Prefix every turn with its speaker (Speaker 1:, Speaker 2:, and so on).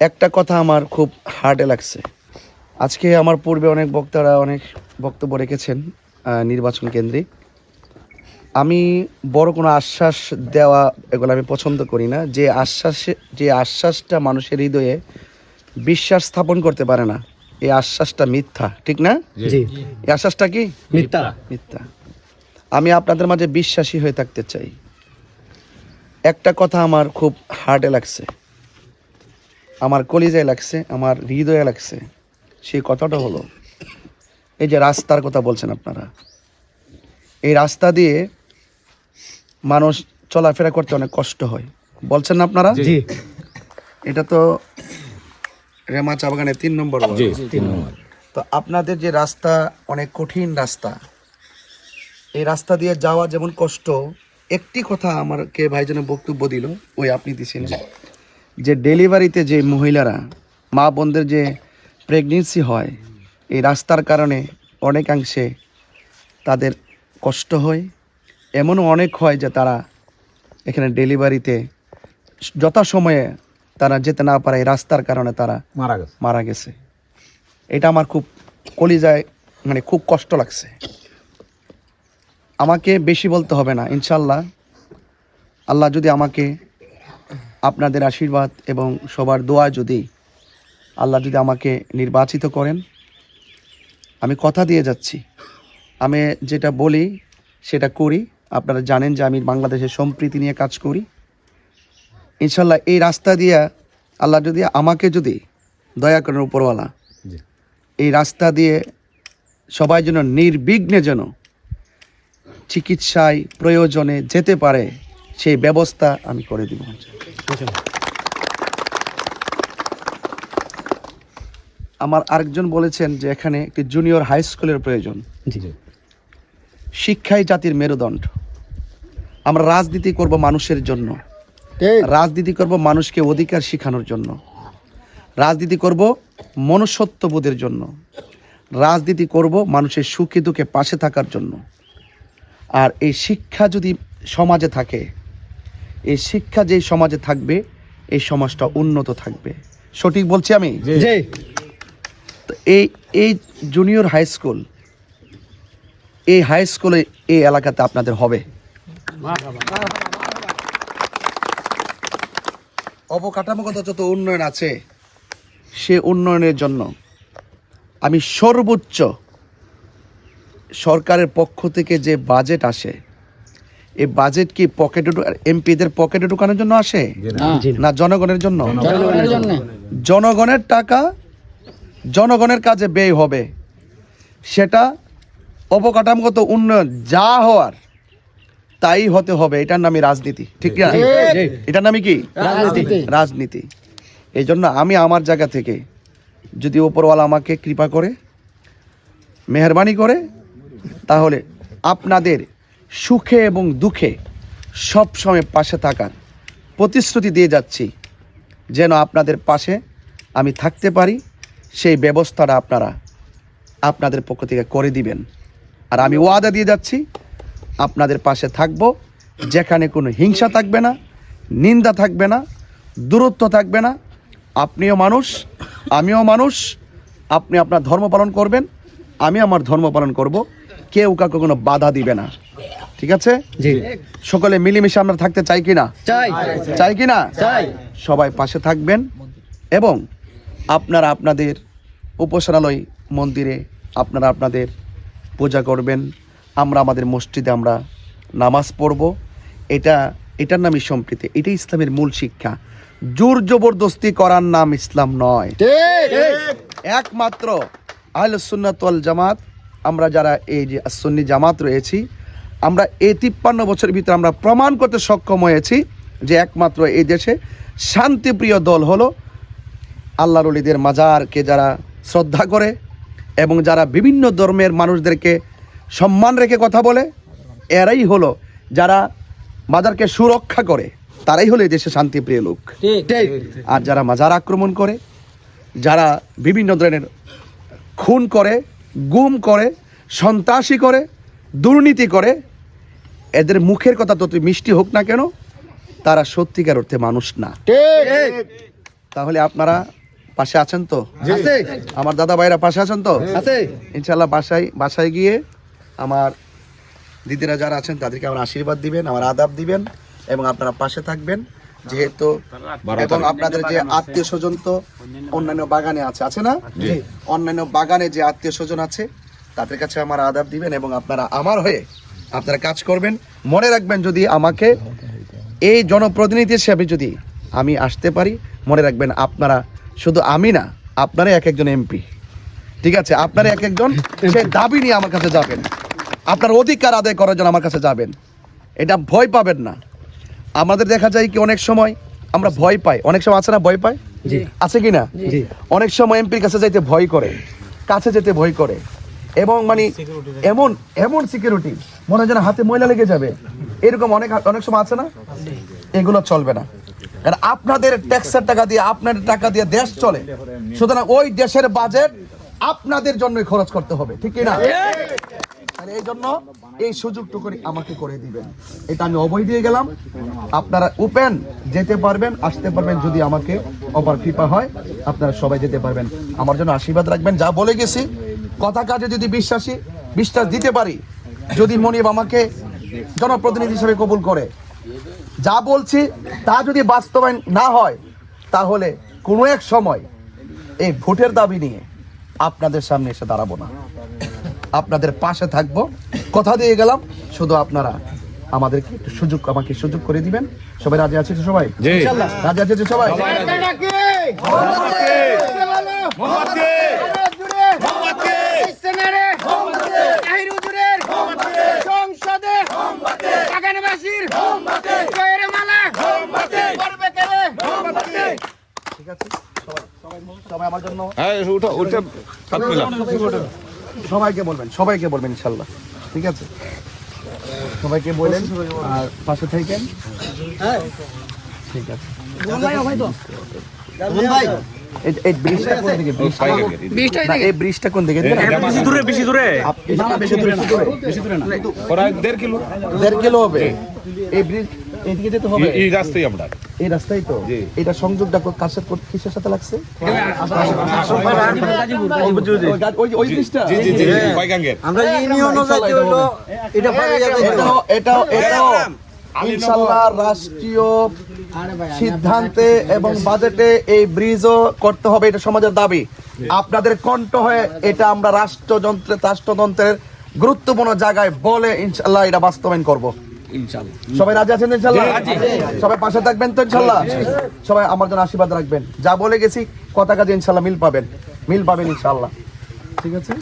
Speaker 1: একটা কথা আমার খুব হার্টে লাগছে। আজকে আমার পূর্বে অনেক বক্তারা অনেক বক্তব্য রেখেছেন নির্বাচন কেন্দ্রিক। আমি বড় কোনো আশ্বাস দেওয়া এগুলো আমি পছন্দ করি না। যে আশ্বাসটা মানুষের হৃদয়ে বিশ্বাস স্থাপন করতে পারে না, এই আশ্বাসটা মিথ্যা, ঠিক না?
Speaker 2: জি,
Speaker 1: এই আশ্বাসটা কি
Speaker 2: মিথ্যা।
Speaker 1: মিথ্যা। আমি আপনাদের মাঝে বিশ্বাসী হয়ে থাকতে চাই। একটা কথা আমার খুব হার্টে লাগছে, আমার কলিজায় লাগছে, আমার হৃদয়ে লাগছে। সেই কথাটা হলো, এই যে রাস্তার কথা বলছেন আপনারা, এই রাস্তা দিয়ে মানুষ চলাফেরা করতে অনেক কষ্ট হয় বলছেন না আপনারা?
Speaker 2: জি,
Speaker 1: এটা তো রেমা চা বাগানের 3 নম্বর ওয়ার্ড।
Speaker 2: জি, 3 নম্বর।
Speaker 1: তো আপনাদের যে রাস্তা অনেক কঠিন রাস্তা, এই রাস্তা দিয়ে যাওয়া যেমন কষ্ট, একটি কথা আমাকে ভাইজানে বক্তব্য দিল, ওই আপনি দিছিলেন যে ডেলিভারিতে যে মহিলারা, মা বোনদের যে প্রেগনেন্সি হয়, এই রাস্তার কারণে অনেকাংশে তাদের কষ্ট হয়। এমনও অনেক হয় যে তারা এখানে ডেলিভারিতে যথাসময়ে তারা যেতে না পারে, এই রাস্তার কারণে তারা মারা গেছে। এটা আমার খুব কলিজায়, মানে খুব কষ্ট লাগছে। আমাকে বেশি বলতে হবে না, ইনশাল্লাহ আল্লাহ যদি আমাকে, আপনাদের আশীর্বাদ এবং সবার দোয়া যদি আল্লাহ যদি আমাকে নির্বাচিত করেন, আমি কথা দিয়ে যাচ্ছি, আমি যেটা বলি সেটা করি। আপনারা জানেন যে আমি বাংলাদেশের সম্প্রীতি নিয়ে কাজ করি। ইনশাল্লাহ এই রাস্তা দিয়ে আল্লাহ যদি আমাকে যদি দয়া করেন উপরওয়ালা, এই রাস্তা দিয়ে সবাই যেন নির্বিঘ্নে যেন চিকিৎসায় প্রয়োজনে যেতে পারে, সেই ব্যবস্থা আমি করে দিব। আমার আরেকজন বলেছেন যে এখানে একটি জুনিয়র হাই স্কুলের প্রয়োজন। শিক্ষাই জাতির মেরুদণ্ড। আমরা রাজনীতি করব মানুষের জন্য, রাজনীতি করব মানুষকে অধিকার শেখানোর জন্য, রাজনীতি করব মনুষ্যত্ববোধের জন্য, রাজনীতি করব মানুষের সুখে দুঃখে পাশে থাকার জন্য। আর এই শিক্ষা যদি সমাজে থাকে, এই শিক্ষা যেই সমাজে থাকবে, এই সমাজটা উন্নত থাকবে। সঠিক বলছি আমি? তো এই জুনিয়র হাই স্কুল, এই হাই স্কুলে এই এলাকাতে আপনাদের হবে। অবকাঠামোগত যত উন্নয়ন আছে, সে উন্নয়নের জন্য আমি সর্বোচ্চ সরকারের পক্ষ থেকে যে বাজেট আসে, এই বাজেট কি পকেটে এমপিদের পকেটে ঢুকানোর জন্য আসে না জনগণের জন্য? জনগণের টাকা জনগণের কাজে ব্যয় হবে, সেটা অবকাঠামোগত উন্নয়ন যা হওয়ার তাই হতে হবে। এটার নামই রাজনীতি, ঠিক না? এটার নামই কি? রাজনীতি। এই জন্য আমি আমার জায়গা থেকে, যদি উপরওয়ালা আমাকে কৃপা করে, মেহেরবানি করে, তাহলে আপনাদের সুখে এবং দুঃখে সব সময় পাশে থাকার প্রতিশ্রুতি দিয়ে যাচ্ছি। যেন আপনাদের পাশে আমি থাকতে পারি, সেই ব্যবস্থাটা আপনারা আপনাদের পক্ষ থেকে করে দিবেন। আর আমি ওয়াদা দিয়ে যাচ্ছি, আপনাদের পাশে থাকব, যেখানে কোনো হিংসা থাকবে না, নিন্দা থাকবে না, দূরত্ব থাকবে না। আপনিও মানুষ, আমিও মানুষ। আপনি আপনার ধর্ম পালন করবেন, আমি আমার ধর্ম পালন করব। কেউ কাউকে কোনো বাধা দিবে না, ঠিক আছে? সকলে মিলেমিশে আমরা থাকতে চাই কিনা? চাই কিনা? সবাই পাশে থাকবেন এবং আপনারা আপনাদের উপাসনালয় মন্দিরে আপনারা আপনাদের পূজা করবেন, আমরা আমাদের মসজিদে আমরা নামাজ পড়ব। এটার নামই সম্প্রীতি, এটাই ইসলামের মূল শিক্ষা। জোর জবরদস্তি করার নাম ইসলাম নয়। একমাত্র আহলে সুন্নাত ওয়াল জামাত, আমরা যারা এই যে সুন্নি জামাত রয়েছি, আমরা এই 53 বছরের ভিতরে আমরা প্রমাণ করতে সক্ষম হয়েছি যে একমাত্র এই দেশে শান্তিপ্রিয় দল হলো আল্লাহর ওলিদের মাজারকে যারা শ্রদ্ধা করে এবং যারা বিভিন্ন ধর্মের মানুষদেরকে সম্মান রেখে কথা বলে, এরাই হলো যারা মাজারকে সুরক্ষা করে, তারাই হলো এই দেশে শান্তিপ্রিয় লোক। আর যারা মাজার আক্রমণ করে, যারা বিভিন্ন ধরনের খুন করে, গুম করে, সন্ত্রাসী করে, দুর্নীতি করে, এদের মুখের কথা তত মিষ্টি হোক না কেন, তারা সত্যিকার অর্থে মানুষ না। তাহলে আপনারা পাশে আছেন তো? আমার দাদা ভাইরা পাশে আছেন তো? ইনশাল্লাহ বাসায় গিয়ে আমার দিদিরা যারা আছেন তাদেরকে আমার আশীর্বাদ দিবেন, আমার আদাব দিবেন এবং আপনারা পাশে থাকবেন। যেহেতু এবং আপনাদের যে আত্মীয় স্বজন তো অন্যান্য বাগানে আছে না? অন্যান্য বাগানে যে আত্মীয় স্বজন আছে তাদের কাছে আমার আদাব দিবেন এবং আপনারা আমার হয়ে আপনারা কাজ করবেন। মনে রাখবেন, যদি আমাকে এই জনপ্রতিনিধি হিসেবে যদি আমি আসতে পারি, মনে রাখবেন আপনারা শুধু আমি না, আপনারা এক একজন এমপি, ঠিক আছে? আপনারা এক একজন সেই দাবি নিয়ে আমার কাছে যাবেন, আপনার অধিকার আদায় করার জন্য আমার কাছে যাবেন। এটা ভয় পাবেন না। আমাদের দেখা যায় কি অনেক সময় আমরা ভয় পাই, অনেক সময় আছে না ভয় পাই, আছে কি না? অনেক সময় এমপির কাছে যাইতে ভয় করে, কাছে যেতে ভয় করে এবং মানে এমন এমন সিকিউরিটি মনে হয় যেন হাতে ময়লা লেগে যাবে, এরকম অনেক সময় আছে না? এগুলো চলবে না। কারণ আপনাদের ট্যাক্সের টাকা দিয়ে, আপনাদের টাকা দিয়ে দেশ চলে, সুতরাং ওই দেশের বাজেট আপনাদের জন্যই খরচ করতে হবে, ঠিক কি না? এই জন্য এই সুযোগটুকু আমাকে করে দিবেন, এটা আমি অবৈ দিয়ে গেলাম। আপনারা ওপেন যেতে পারবেন, আসতে পারবেন, যদি আমাকে অপার কৃপা হয় আপনারা সবাই যেতে পারবেন। আমার জন্য আশীর্বাদ রাখবেন। যা বলে গেছি কথা কাজে যদি বিশ্বাস দিতে পারি, যদি মনিব আমাকে জনপ্রতিনিধি হিসেবে কবুল করে, যা বলছি তা যদি বাস্তবায়ন না হয়, তাহলে কোনো এক সময় এই ভোটের দাবি নিয়ে আপনাদের সামনে এসে দাঁড়াবো না, আপনাদের পাশে থাকবো, কথা দিয়ে গেলাম। শুধু আপনারা আমাদেরকে একটু আমাকে সুযোগ করে দিবেন। সবাই রাজি আছে? সবাই রাজি আছে? সবাই ঠিক আছে? সবাই আমার জন্য সবাইকে বলবেন ইনশাল্লাহ, ঠিক আছে? সবাইকে বলেন আর পাশে থাকেন, ঠিক আছে? এই ব্রিজটা কোন দিকে? এই ব্রিজটা কোন দিকে? বেশি দূরে না, 1.5 কিলো হবে। এই ব্রিজ এদিকে যেতে হবে, এই রাস্তায় তো। এটা সংযোগটা কিসের সাথে লাগছে? ওই ব্রিজটা আমরা ইউনিয়নও যাইতে হলো, এটা ইনশাআল্লাহ রাষ্ট্রীয় সিদ্ধান্তে এবং বাজেটে এই ব্রিজও করতে হবে, এটা সমাজের দাবি। আপনাদের কণ্ঠ হয়ে এটা আমরা রাষ্ট্রযন্ত্রের গুরুত্বপূর্ণ জায়গায় বলে ইনশাআল্লাহ এটা বাস্তবায়ন করব। সবাই রাজি আছেন ইনশাআল্লাহ? সবাই পাশে থাকবেন তো ইনশাআল্লাহ? সবাই আমার জন্য আশীর্বাদ রাখবেন। যা বলে গেছি কথা কাজে ইনশাআল্লাহ মিল পাবেন ইনশাআল্লাহ, ঠিক আছে?